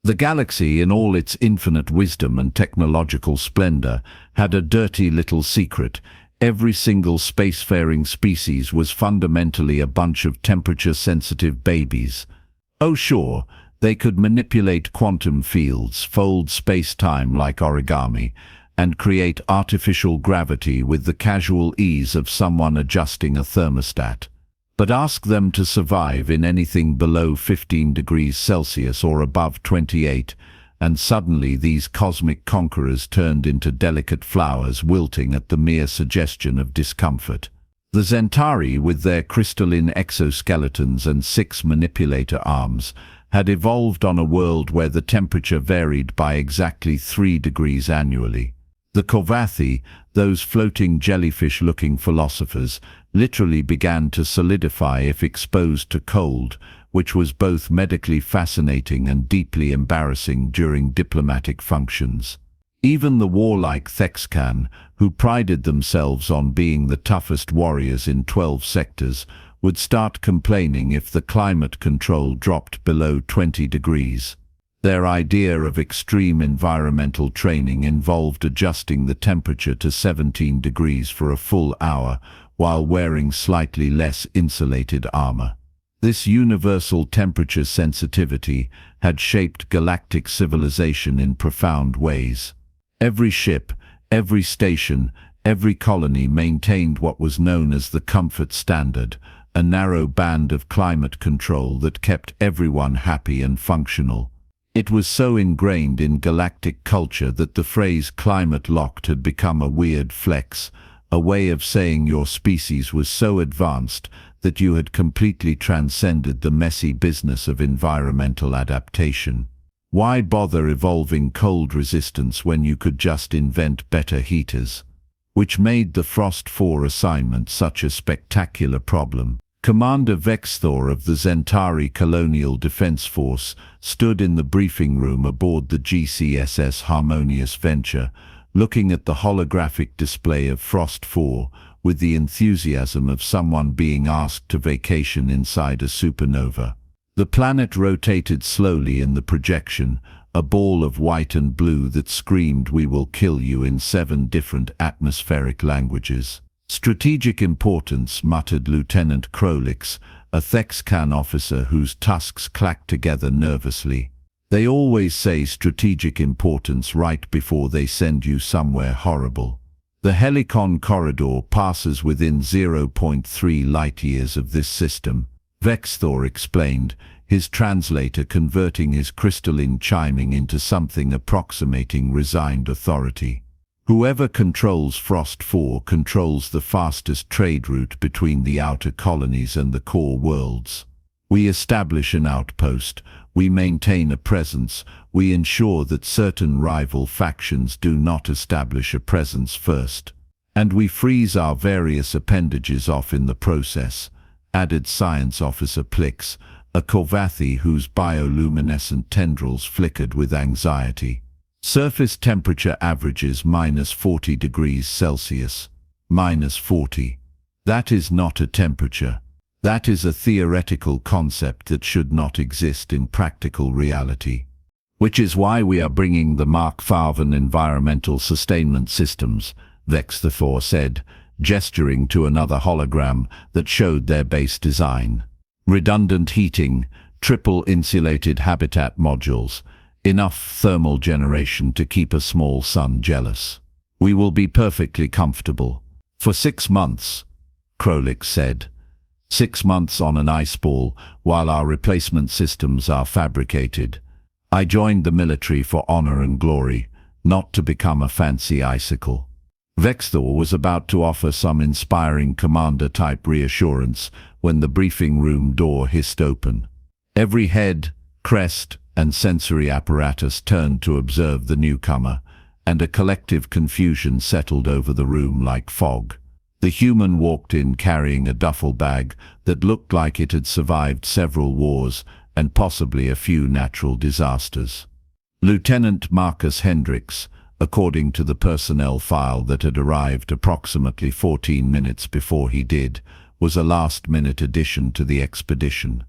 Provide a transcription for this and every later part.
The galaxy, in all its infinite wisdom and technological splendor, had a dirty little secret. Every single spacefaring species was fundamentally a bunch of temperature-sensitive babies. Oh sure, they could manipulate quantum fields, fold space-time like origami, and create artificial gravity with the casual ease of someone adjusting a thermostat. But ask them to survive in anything below 15 degrees Celsius or above 28, and suddenly these cosmic conquerors turned into delicate flowers wilting at the mere suggestion of discomfort. The Zentari, with their crystalline exoskeletons and 6 manipulator arms, had evolved on a world where the temperature varied by exactly 3 degrees annually. The Korvathi, those floating jellyfish-looking philosophers, literally began to solidify if exposed to cold, which was both medically fascinating and deeply embarrassing during diplomatic functions. Even the warlike Thexcan, who prided themselves on being the toughest warriors in 12 sectors, would start complaining if the climate control dropped below 20 degrees. Their idea of extreme environmental training involved adjusting the temperature to 17 degrees for a full hour while wearing slightly less insulated armor. This universal temperature sensitivity had shaped galactic civilization in profound ways. Every ship, every station, every colony maintained what was known as the comfort standard, a narrow band of climate control that kept everyone happy and functional. It was so ingrained in galactic culture that the phrase climate locked had become a weird flex, a way of saying your species was so advanced that you had completely transcended the messy business of environmental adaptation. Why bother evolving cold resistance when you could just invent better heaters? Which made the Frost 4 assignment such a spectacular problem. Commander Vexthor of the Zentari Colonial Defense Force stood in the briefing room aboard the GCSS Harmonious Venture, looking at the holographic display of Frost 4 with the enthusiasm of someone being asked to vacation inside a supernova. The planet rotated slowly in the projection, a ball of white and blue that screamed "We will kill you" in 7 different atmospheric languages. Strategic importance, muttered Lieutenant Hrix, a Thexcan officer whose tusks clacked together nervously. They always say strategic importance right before they send you somewhere horrible. The Helicon corridor passes within 0.3 light-years of this system, Vexthor explained, his translator converting his crystalline chiming into something approximating resigned authority. Whoever controls Frost 4 controls the fastest trade route between the outer colonies and the core worlds. We establish an outpost, we maintain a presence, we ensure that certain rival factions do not establish a presence first. And we freeze our various appendages off in the process, added Science Officer Plix, a Korvathi whose bioluminescent tendrils flickered with anxiety. Surface temperature averages -40 degrees Celsius. -40. That is not a temperature. That is a theoretical concept that should not exist in practical reality. Which is why we are bringing the Mark V environmental sustainment systems, Vexthor said, gesturing to another hologram that showed their base design. Redundant heating, triple insulated habitat modules, enough thermal generation to keep a small sun jealous. We will be perfectly comfortable. For 6 months, Hrix said. 6 months on an ice ball while our replacement systems are fabricated. I joined the military for honor and glory, not to become a fancy icicle. Vexthor was about to offer some inspiring commander-type reassurance when the briefing room door hissed open. Every head, crest, and sensory apparatus turned to observe the newcomer, and a collective confusion settled over the room like fog. The human walked in carrying a duffel bag that looked like it had survived several wars and possibly a few natural disasters. Lieutenant Marcus Hendricks, according to the personnel file that had arrived approximately 14 minutes before he did, was a last-minute addition to the expedition.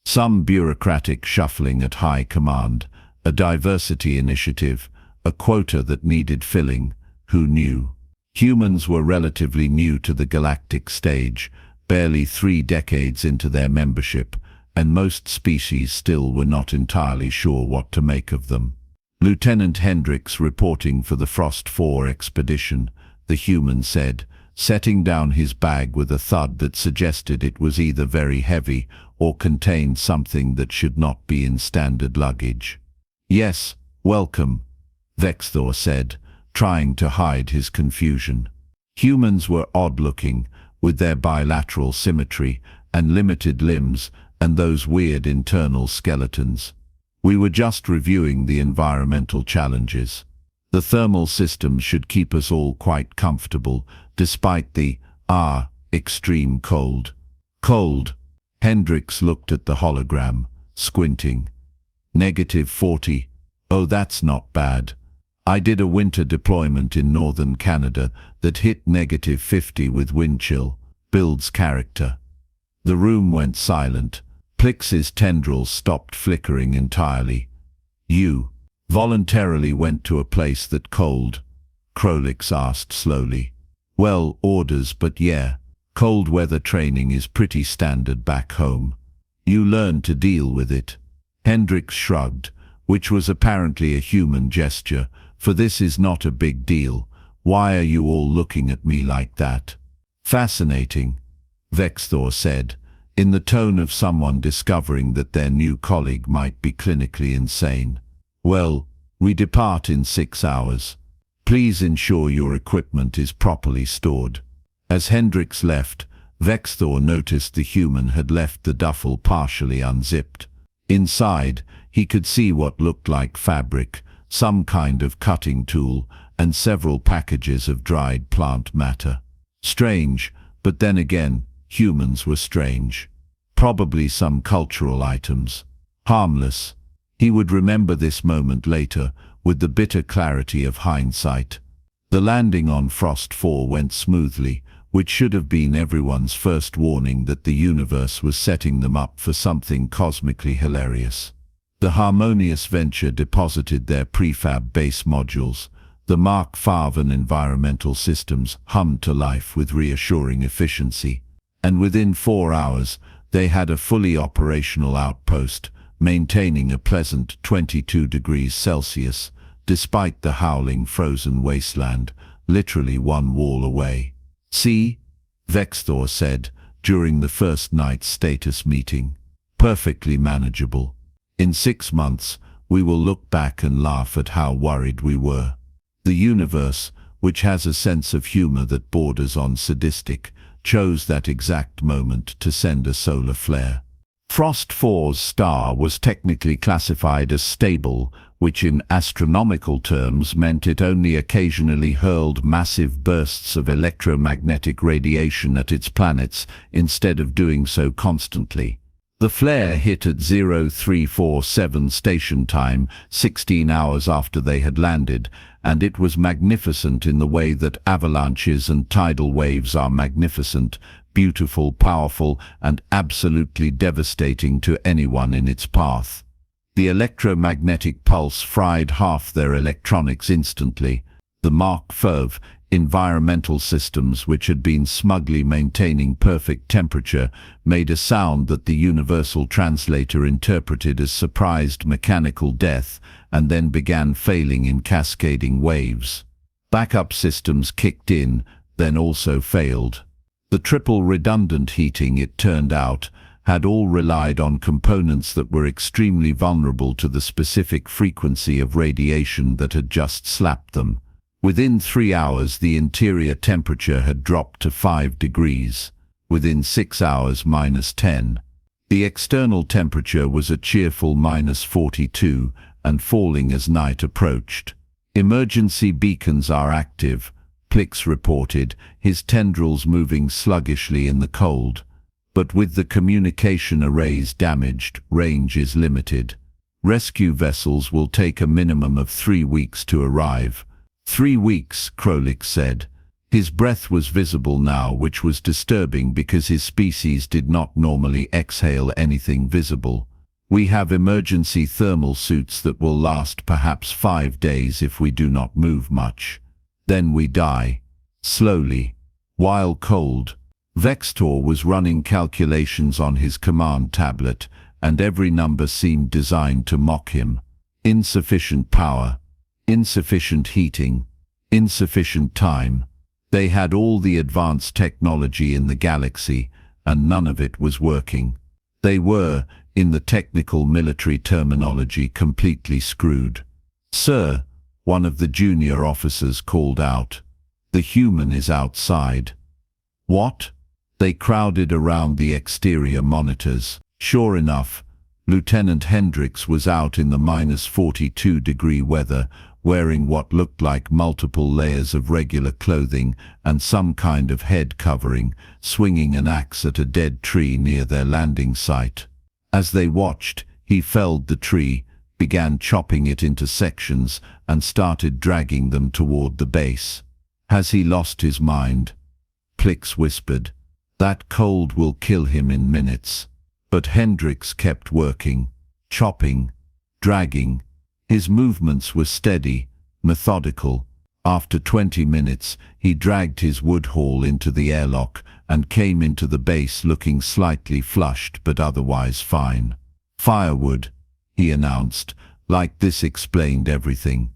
Some bureaucratic shuffling at high command, a diversity initiative, a quota that needed filling. Who knew? Humans were relatively new to the galactic stage, barely 3 decades into their membership, and most species still were not entirely sure what to make of them. Lieutenant Hrix, reporting for the Frost 4 expedition, the human said, setting down his bag with a thud that suggested it was either very heavy or contained something that should not be in standard luggage. "Yes, welcome," Vexthor said, trying to hide his confusion. Humans were odd-looking, with their bilateral symmetry and limited limbs and those weird internal skeletons. "We were just reviewing the environmental challenges. The thermal system should keep us all quite comfortable, despite the extreme cold." "Cold?" Hrix looked at the hologram, squinting. -40. "Oh, that's not bad. I did a winter deployment in northern Canada that hit -50 with wind chill. Builds character." The room went silent. Plix's tendrils stopped flickering entirely. "You voluntarily went to a place that cold?" Hrix asked slowly. "Well, orders, but yeah. Cold weather training is pretty standard back home. You learn to deal with it." Hrix shrugged, which was apparently a human gesture, for this is not a big deal. "Why are you all looking at me like that?" "Fascinating," Vexthor said, in the tone of someone discovering that their new colleague might be clinically insane. "Well, we depart in 6 hours. Please ensure your equipment is properly stored." As Hrix left, Vexthor noticed the human had left the duffel partially unzipped. Inside, he could see what looked like fabric, some kind of cutting tool, and several packages of dried plant matter. Strange, but then again, humans were strange. Probably some cultural items. Harmless. He would remember this moment later, with the bitter clarity of hindsight. The landing on Frost 4 went smoothly, which should have been everyone's first warning that the universe was setting them up for something cosmically hilarious. The harmonious venture deposited their prefab base modules. The Mark V and environmental systems hummed to life with reassuring efficiency. And within 4 hours, they had a fully operational outpost, maintaining a pleasant 22 degrees Celsius, despite the howling frozen wasteland, literally one wall away. "See?" Vexthor said, during the first night's status meeting. "Perfectly manageable. In 6 months, we will look back and laugh at how worried we were." The universe, which has a sense of humor that borders on sadistic, chose that exact moment to send a solar flare. Frost 4's star was technically classified as stable, which in astronomical terms meant it only occasionally hurled massive bursts of electromagnetic radiation at its planets instead of doing so constantly. The flare hit at 0347 station time, 16 hours after they had landed, and it was magnificent in the way that avalanches and tidal waves are magnificent, beautiful, powerful, and absolutely devastating to anyone in its path. The electromagnetic pulse fried half their electronics instantly. The Mark V environmental systems, which had been smugly maintaining perfect temperature, made a sound that the universal translator interpreted as surprised mechanical death, and then began failing in cascading waves. Backup systems kicked in, then also failed. The triple redundant heating, it turned out, had all relied on components that were extremely vulnerable to the specific frequency of radiation that had just slapped them. Within 3 hours, the interior temperature had dropped to 5 degrees. Within 6 hours, -10. The external temperature was a cheerful -42 and falling as night approached. "Emergency beacons are active," Plix reported, his tendrils moving sluggishly in the cold. "But with the communication arrays damaged, range is limited. Rescue vessels will take a minimum of 3 weeks to arrive." 3 weeks, Hrix said. His breath was visible now, which was disturbing because his species did not normally exhale anything visible. We have emergency thermal suits that will last perhaps 5 days if we do not move much. Then we die. Slowly. While cold. Vextor was running calculations on his command tablet, and every number seemed designed to mock him. Insufficient power. Insufficient heating. Insufficient time. They had all the advanced technology in the galaxy, and none of it was working. They were, in the technical military terminology, completely screwed. "Sir," one of the junior officers called out, "the human is outside." "What?" They crowded around the exterior monitors. Sure enough, Lieutenant Hrix was out in the -42-degree weather, wearing what looked like multiple layers of regular clothing and some kind of head covering, swinging an axe at a dead tree near their landing site. As they watched, he felled the tree, began chopping it into sections, and started dragging them toward the base. "Has he lost his mind?" Hrix whispered. "That cold will kill him in minutes." But Hrix kept working, chopping, dragging. His movements were steady, methodical. After 20 minutes, he dragged his wood haul into the airlock and came into the base looking slightly flushed but otherwise fine. "Firewood," he announced, like this explained everything.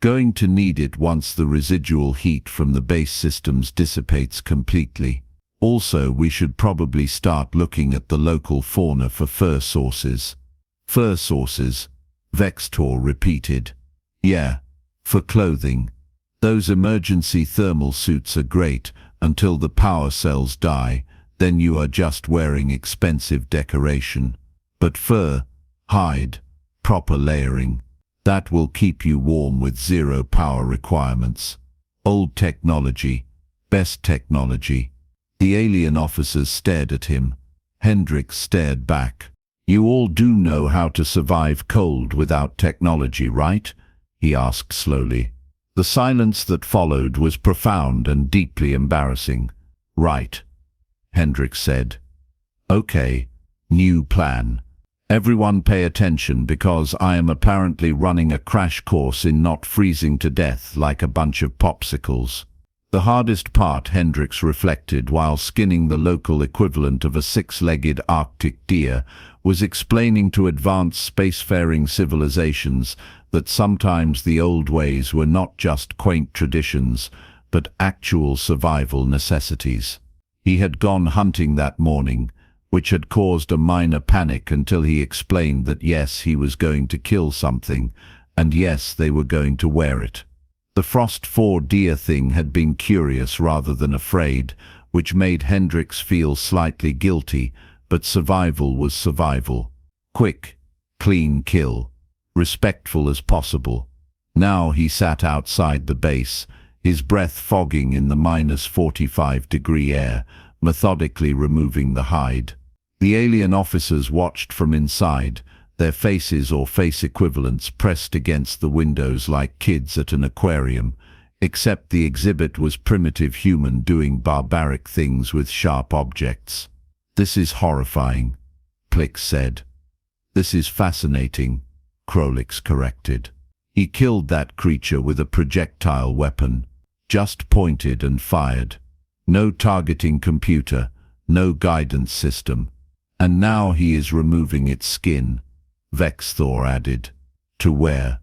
"Going to need it once the residual heat from the base systems dissipates completely. Also, we should probably start looking at the local fauna for fur sources." "Fur sources?" Vextor repeated. "Yeah, for clothing. Those emergency thermal suits are great until the power cells die, then you are just wearing expensive decoration. But fur, hide, proper layering, that will keep you warm with zero power requirements. Old technology, best technology." The alien officers stared at him. Hrix stared back. "You all do know how to survive cold without technology, right?" he asked slowly. The silence that followed was profound and deeply embarrassing. "Right," Hrix said. "Okay, new plan. Everyone pay attention because I am apparently running a crash course in not freezing to death like a bunch of popsicles." The hardest part, Hrix reflected while skinning the local equivalent of a 6-legged Arctic deer, was explaining to advanced spacefaring civilizations that sometimes the old ways were not just quaint traditions, but actual survival necessities. He had gone hunting that morning, which had caused a minor panic until he explained that yes, he was going to kill something, and yes, they were going to wear it. The Frost 4 deer thing had been curious rather than afraid, which made Hrix feel slightly guilty, but survival was survival. Quick, clean kill, respectful as possible. Now he sat outside the base, his breath fogging in the -45-degree air, methodically removing the hide. The alien officers watched from inside, their faces or face equivalents pressed against the windows like kids at an aquarium, except the exhibit was primitive human doing barbaric things with sharp objects. "This is horrifying," Hrix said. "This is fascinating," Hrix corrected. "He killed that creature with a projectile weapon, just pointed and fired. No targeting computer, no guidance system. And now he is removing its skin," Vextor added. "To wear.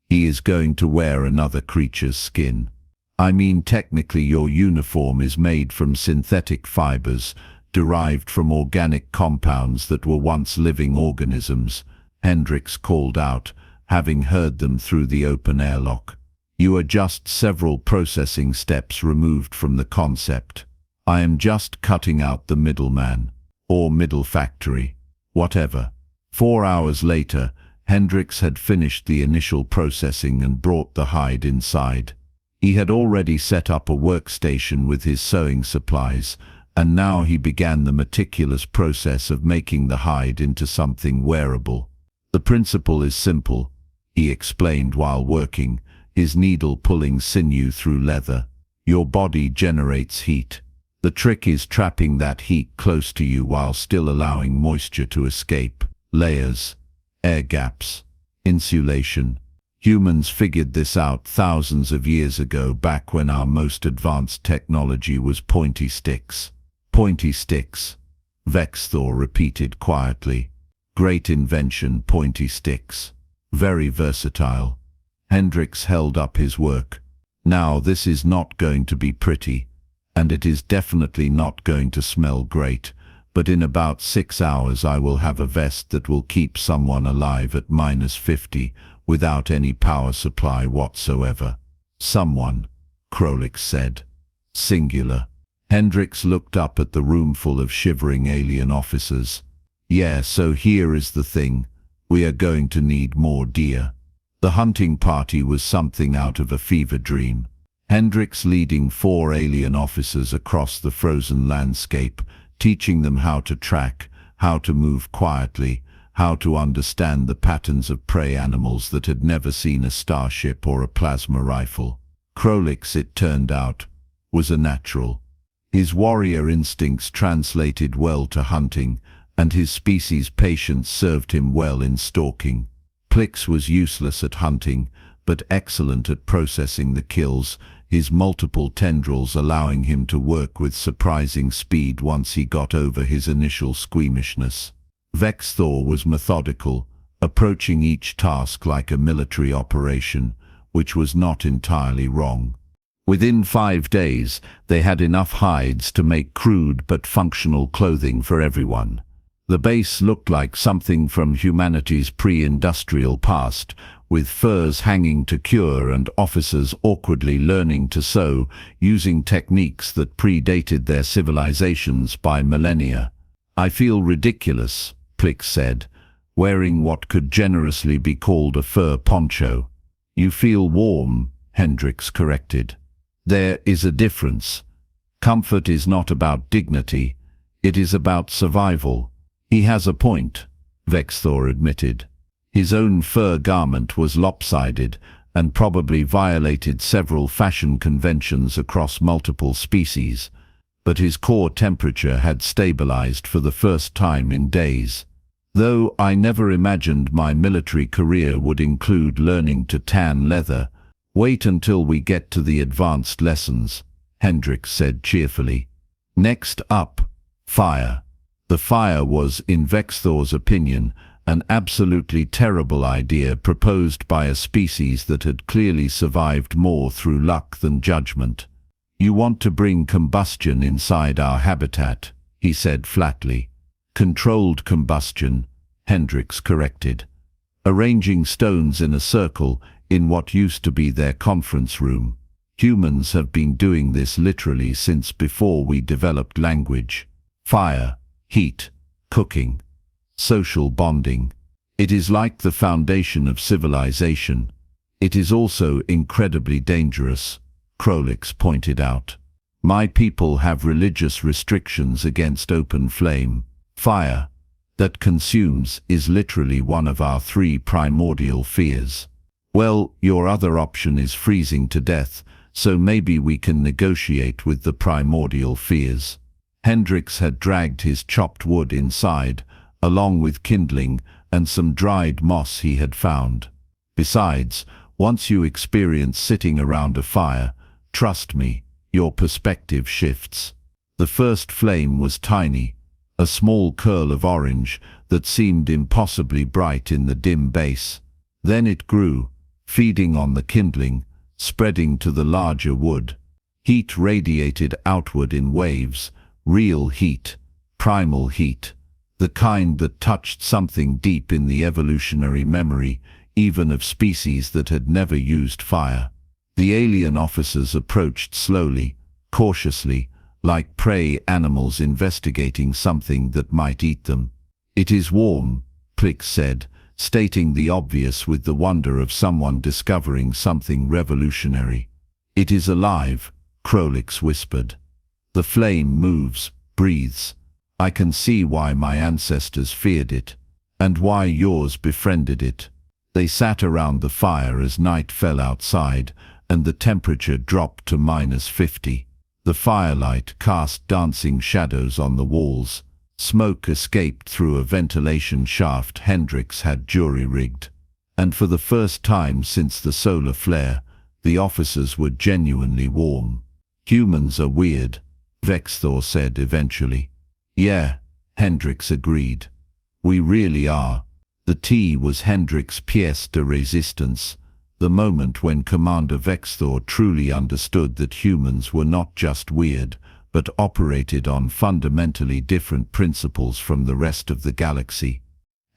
He is going to wear another creature's skin. I mean, technically your uniform is made from synthetic fibers, derived from organic compounds that were once living organisms," Hrix called out, having heard them through the open airlock. "You are just several processing steps removed from the concept. I am just cutting out the middleman, or middle factory, whatever." 4 hours later, Hrix had finished the initial processing and brought the hide inside. He had already set up a workstation with his sewing supplies, and now he began the meticulous process of making the hide into something wearable. "The principle is simple," he explained while working, his needle pulling sinew through leather. "Your body generates heat. The trick is trapping that heat close to you while still allowing moisture to escape. Layers. Air gaps. Insulation. Humans figured this out thousands of years ago, back when our most advanced technology was pointy sticks. Pointy sticks. Vexthor repeated quietly. Great invention, pointy sticks. Very versatile. Hrix held up his work. Now this is not going to be pretty, and it is definitely not going to smell great, but in about 6 hours I will have a vest that will keep someone alive at -50 without any power supply whatsoever. Someone, Hrix said. Singular. Hrix looked up at the room full of shivering alien officers. Yeah, so here is the thing. We are going to need more deer. The hunting party was something out of a fever dream. Hrix leading 4 alien officers across the frozen landscape, teaching them how to track, how to move quietly, how to understand the patterns of prey animals that had never seen a starship or a plasma rifle. Hrix, it turned out, was a natural. His warrior instincts translated well to hunting, and his species' patience served him well in stalking. Hrix was useless at hunting, but excellent at processing the kills, his multiple tendrils allowing him to work with surprising speed once he got over his initial squeamishness. Vexthor was methodical, approaching each task like a military operation, which was not entirely wrong. Within 5 days, they had enough hides to make crude but functional clothing for everyone. The base looked like something from humanity's pre-industrial past, with furs hanging to cure and officers awkwardly learning to sew, using techniques that predated their civilizations by millennia. I feel ridiculous, Hrix said, wearing what could generously be called a fur poncho. You feel warm, Hrix corrected. There is a difference. Comfort is not about dignity, it is about survival. He has a point, Vexthor admitted. His own fur garment was lopsided and probably violated several fashion conventions across multiple species, but his core temperature had stabilized for the first time in days. Though I never imagined my military career would include learning to tan leather. Wait until we get to the advanced lessons, Hrix said cheerfully. Next up, fire. The fire was, in Vexthor's opinion, an absolutely terrible idea proposed by a species that had clearly survived more through luck than judgment. You want to bring combustion inside our habitat, he said flatly. Controlled combustion, Hrix corrected. Arranging stones in a circle in what used to be their conference room. Humans have been doing this literally since before we developed language. Fire, heat, cooking, social bonding. It is like the foundation of civilization. It is also incredibly dangerous, Hrix pointed out. My people have religious restrictions against open flame. Fire, that consumes, is literally one of our 3 primordial fears. Well, your other option is freezing to death, so maybe we can negotiate with the primordial fears. Hrix had dragged his chopped wood inside, along with kindling and some dried moss he had found. Besides, once you experience sitting around a fire, trust me, your perspective shifts. The first flame was tiny, a small curl of orange that seemed impossibly bright in the dim base. Then it grew, feeding on the kindling, spreading to the larger wood. Heat radiated outward in waves, real heat, primal heat, the kind that touched something deep in the evolutionary memory, even of species that had never used fire. The alien officers approached slowly, cautiously, like prey animals investigating something that might eat them. It is warm, Hrix said, stating the obvious with the wonder of someone discovering something revolutionary. It is alive, Hrix whispered. The flame moves, breathes. I can see why my ancestors feared it, and why yours befriended it. They sat around the fire as night fell outside, and the temperature dropped to -50. The firelight cast dancing shadows on the walls, Smoke escaped through a ventilation shaft Hrix had jury-rigged. And for the first time since the solar flare, the officers were genuinely warm. "Humans are weird," Vexthor said eventually. "Yeah," Hrix agreed. "We really are." The tea was Hrix's pièce de résistance, the moment when Commander Vexthor truly understood that humans were not just weird, but operated on fundamentally different principles from the rest of the galaxy.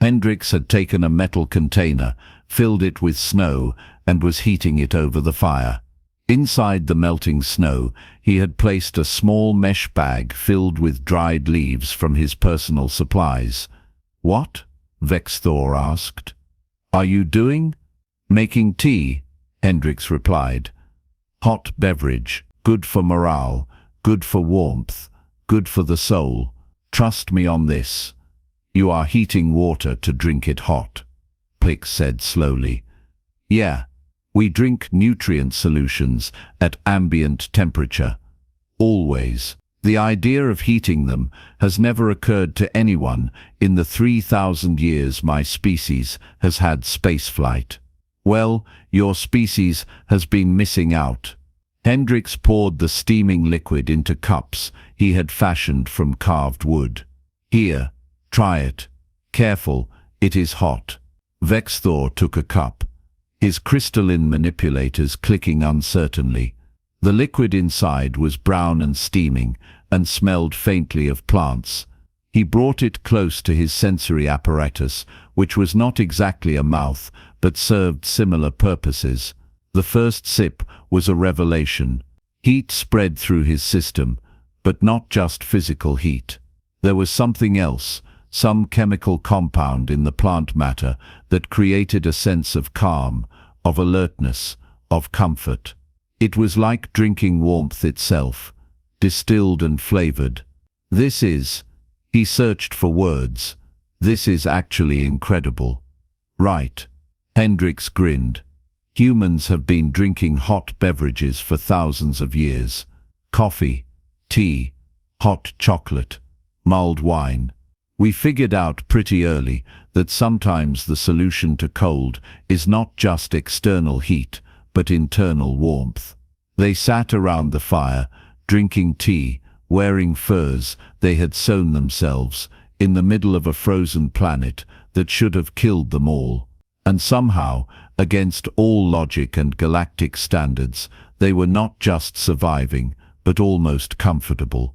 Hrix had taken a metal container, filled it with snow, and was heating it over the fire. Inside the melting snow, he had placed a small mesh bag filled with dried leaves from his personal supplies. "What?" Vexthor asked. "Are you doing?" "Making tea," Hrix replied. "Hot beverage, good for morale, good for warmth, good for the soul. Trust me on this. You are heating water to drink it hot," Hrix said slowly. "Yeah, we drink nutrient solutions at ambient temperature. Always. The idea of heating them has never occurred to anyone in the 3,000 years my species has had spaceflight. Well, your species has been missing out." Hrix poured the steaming liquid into cups he had fashioned from carved wood. "Here, try it. Careful, it is hot." Vexthor took a cup, his crystalline manipulators clicking uncertainly. The liquid inside was brown and steaming, and smelled faintly of plants. He brought it close to his sensory apparatus, which was not exactly a mouth, but served similar purposes. The first sip was a revelation. Heat spread through his system, but not just physical heat. There was something else, some chemical compound in the plant matter that created a sense of calm, of alertness, of comfort. It was like drinking warmth itself, distilled and flavored. "This is," he searched for words, "this is actually incredible." "Right." Hrix grinned. "Humans have been drinking hot beverages for thousands of years. Coffee, tea, hot chocolate, mulled wine. We figured out pretty early that sometimes the solution to cold is not just external heat, but internal warmth." They sat around the fire, drinking tea, wearing furs they had sewn themselves, in the middle of a frozen planet that should have killed them all. And somehow, against all logic and galactic standards, they were not just surviving, but almost comfortable.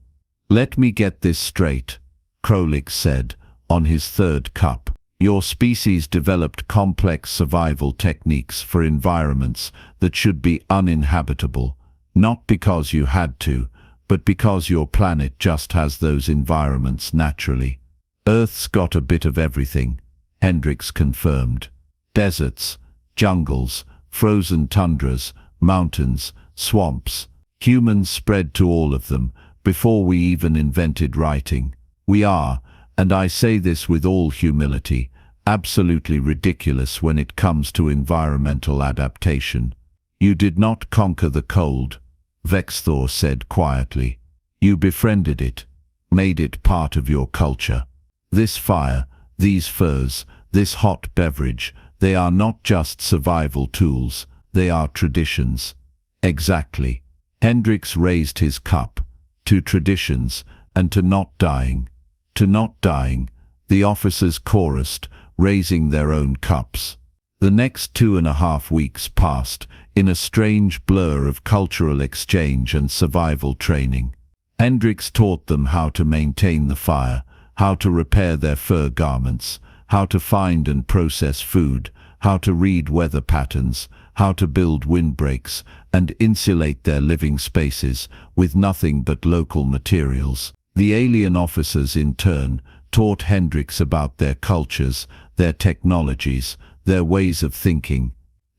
"Let me get this straight," Hrix said, on his third cup. "Your species developed complex survival techniques for environments that should be uninhabitable, not because you had to, but because your planet just has those environments naturally." "Earth's got a bit of everything," Hrix confirmed. "Deserts, jungles, frozen tundras, mountains, swamps. Humans spread to all of them before we even invented writing. We are, and I say this with all humility, absolutely ridiculous when it comes to environmental adaptation. You did not conquer the cold," Vexthor said quietly. "You befriended it, made it part of your culture. This fire, these furs, this hot beverage, they are not just survival tools, they are traditions." "Exactly." Hrix raised his cup. "To traditions, and to not dying." "To not dying," the officers chorused, raising their own cups. The next 2.5 weeks passed in a strange blur of cultural exchange and survival training. Hrix taught them how to maintain the fire, how to repair their fur garments, how to find and process food, how to read weather patterns, how to build windbreaks, and insulate their living spaces with nothing but local materials. The alien officers, in turn, taught Hrix about their cultures, their technologies, their ways of thinking.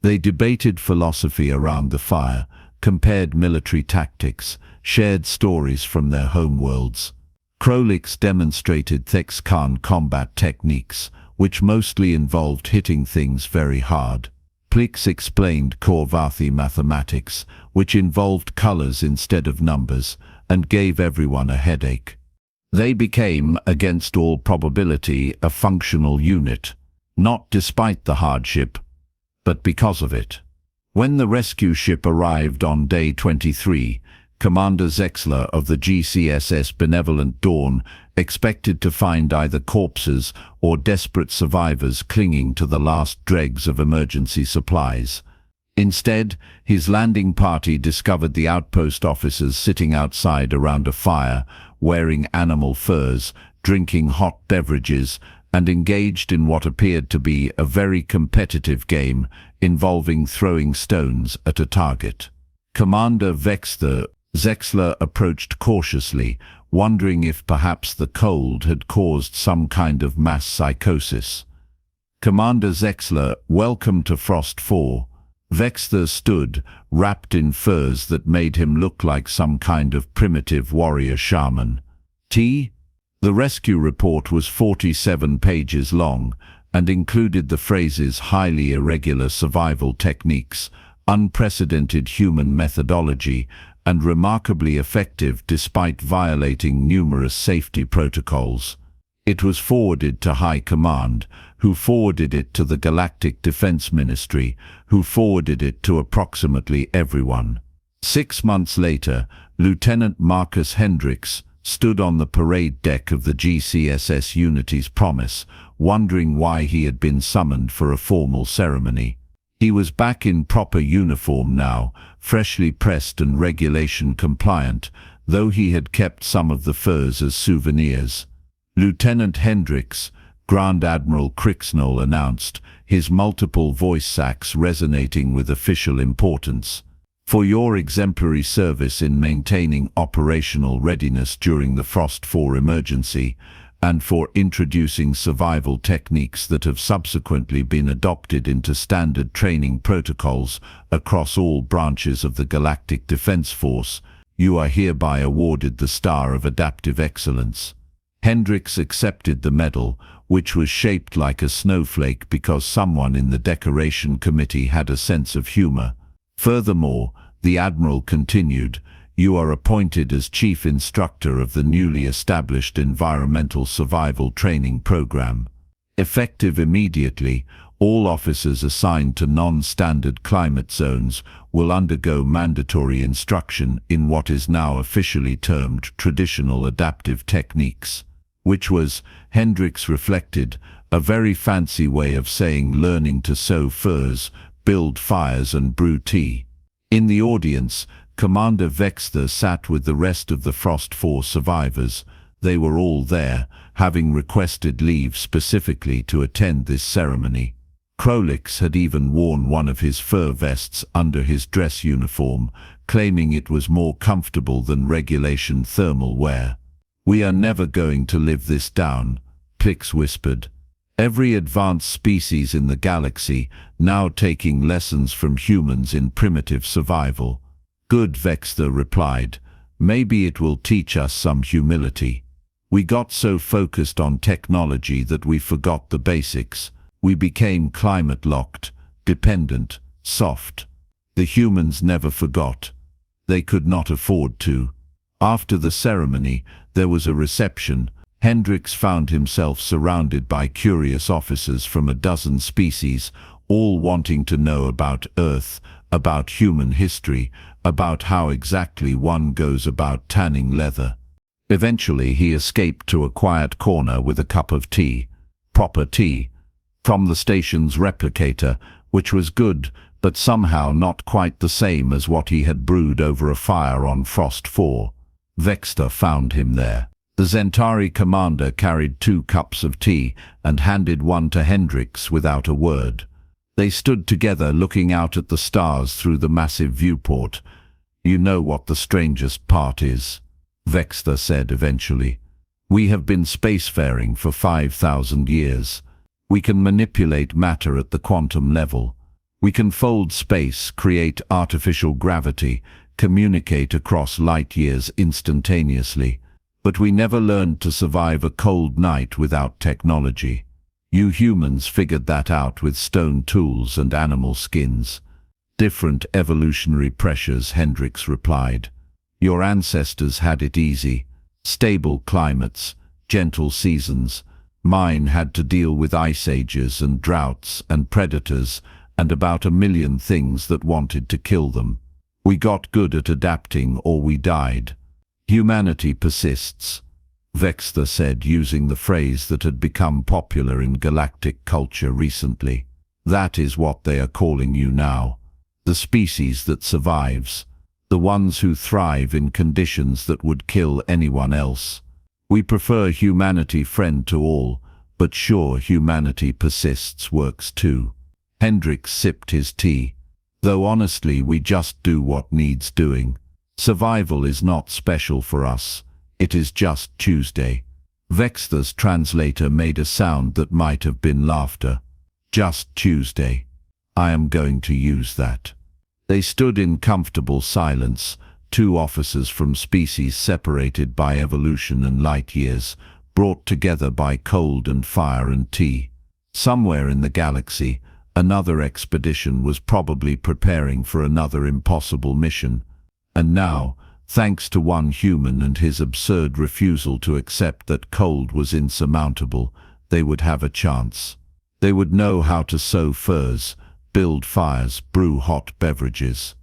They debated philosophy around the fire, compared military tactics, shared stories from their homeworlds. Hrix demonstrated Thexcan combat techniques, which mostly involved hitting things very hard. Hrix explained Korvathi mathematics, which involved colors instead of numbers, and gave everyone a headache. They became, against all probability, a functional unit, not despite the hardship, but because of it. When the rescue ship arrived on day 23, Commander Zexler of the GCSS Benevolent Dawn expected to find either corpses or desperate survivors clinging to the last dregs of emergency supplies. Instead, his landing party discovered the outpost officers sitting outside around a fire, wearing animal furs, drinking hot beverages, and engaged in what appeared to be a very competitive game involving throwing stones at a target. Commander Zexler approached cautiously, wondering if perhaps the cold had caused some kind of mass psychosis. "Commander Zexler, welcome to Frost 4. Vexter stood, wrapped in furs that made him look like some kind of primitive warrior shaman. The rescue report was 47 pages long and included the phrases highly irregular survival techniques, unprecedented human methodology, and remarkably effective despite violating numerous safety protocols. It was forwarded to High Command, who forwarded it to the Galactic Defense Ministry, who forwarded it to approximately everyone. 6 months later, Lieutenant Marcus Hrix stood on the parade deck of the GCSS Unity's Promise, wondering why he had been summoned for a formal ceremony. He was back in proper uniform now, freshly pressed and regulation compliant, though he had kept some of the furs as souvenirs. Lieutenant Hrix, Grand Admiral Crixnall announced, his multiple voice sacs resonating with official importance. "For your exemplary service in maintaining operational readiness during the Frost 4 emergency, and for introducing survival techniques that have subsequently been adopted into standard training protocols across all branches of the Galactic Defense Force, you are hereby awarded the Star of Adaptive Excellence." Hrix accepted the medal, which was shaped like a snowflake because someone in the decoration committee had a sense of humor. Furthermore, the Admiral continued, "You are appointed as Chief Instructor of the newly established Environmental Survival Training Program. Effective immediately, all officers assigned to non-standard climate zones will undergo mandatory instruction in what is now officially termed traditional adaptive techniques," which was, Hrix reflected, a very fancy way of saying learning to sew furs, build fires and brew tea. In the audience, Commander Vexter sat with the rest of the Frost 4 survivors. They were all there, having requested leave specifically to attend this ceremony. Krolix had even worn one of his fur vests under his dress uniform, claiming it was more comfortable than regulation thermal wear. "We are never going to live this down," Hrix whispered. "Every advanced species in the galaxy now taking lessons from humans in primitive survival." "Good," Vexter replied. "Maybe it will teach us some humility. We got so focused on technology that we forgot the basics. We became climate-locked, dependent, soft. The humans never forgot. They could not afford to." After the ceremony, there was a reception. Hrix found himself surrounded by curious officers from a dozen species, all wanting to know about Earth, about human history, about how exactly one goes about tanning leather. Eventually he escaped to a quiet corner with a cup of tea, proper tea, from the station's replicator, which was good, but somehow not quite the same as what he had brewed over a fire on Frost 4. Vexter found him there. The Zentari commander carried 2 cups of tea and handed one to Hrix without a word. They stood together looking out at the stars through the massive viewport. "You know what the strangest part is," Vexter said eventually. "We have been spacefaring for 5,000 years. We can manipulate matter at the quantum level. We can fold space, create artificial gravity, communicate across light years instantaneously. But we never learned to survive a cold night without technology. You humans figured that out with stone tools and animal skins." "Different evolutionary pressures," Hrix replied. "Your ancestors had it easy. Stable climates, gentle seasons. Mine had to deal with ice ages and droughts and predators and about 1,000,000 things that wanted to kill them. We got good at adapting or we died. Humanity persists, Vextha said, using the phrase that had become popular in galactic culture recently. That is what they are calling you now. The species that survives. The ones who thrive in conditions that would kill anyone else. We prefer humanity friend to all, but sure, humanity persists works too. Hrix sipped his tea. Though honestly, we just do what needs doing. Survival is not special for us. It is just Tuesday. Vextha's translator made a sound that might have been laughter. Just Tuesday. I am going to use that. They stood in comfortable silence, two officers from species separated by evolution and light years, brought together by cold and fire and tea. Somewhere in the galaxy, another expedition was probably preparing for another impossible mission. And now, thanks to one human and his absurd refusal to accept that cold was insurmountable, they would have a chance. They would know how to sow furs, build fires, brew hot beverages.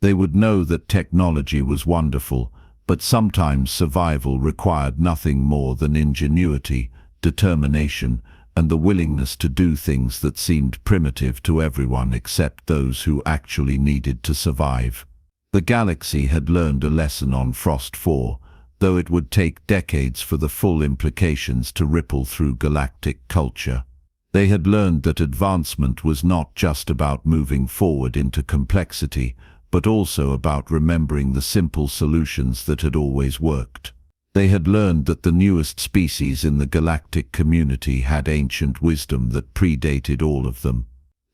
They would know that technology was wonderful, but sometimes survival required nothing more than ingenuity, determination, and the willingness to do things that seemed primitive to everyone except those who actually needed to survive. The galaxy had learned a lesson on Frost 4, though it would take decades for the full implications to ripple through galactic culture. They had learned that advancement was not just about moving forward into complexity, but also about remembering the simple solutions that had always worked. They had learned that the newest species in the galactic community had ancient wisdom that predated all of them.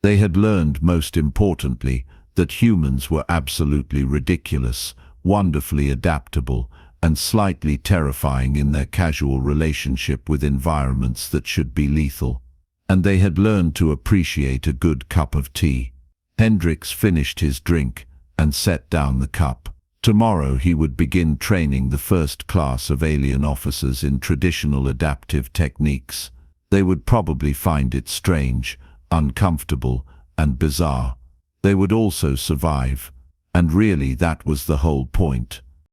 They had learned, most importantly, that humans were absolutely ridiculous, wonderfully adaptable, and slightly terrifying in their casual relationship with environments that should be lethal. And they had learned to appreciate a good cup of tea. Hrix finished his drink and set down the cup. Tomorrow he would begin training the first class of alien officers in traditional adaptive techniques. They would probably find it strange, uncomfortable, and bizarre. They would also survive. And really that was the whole point.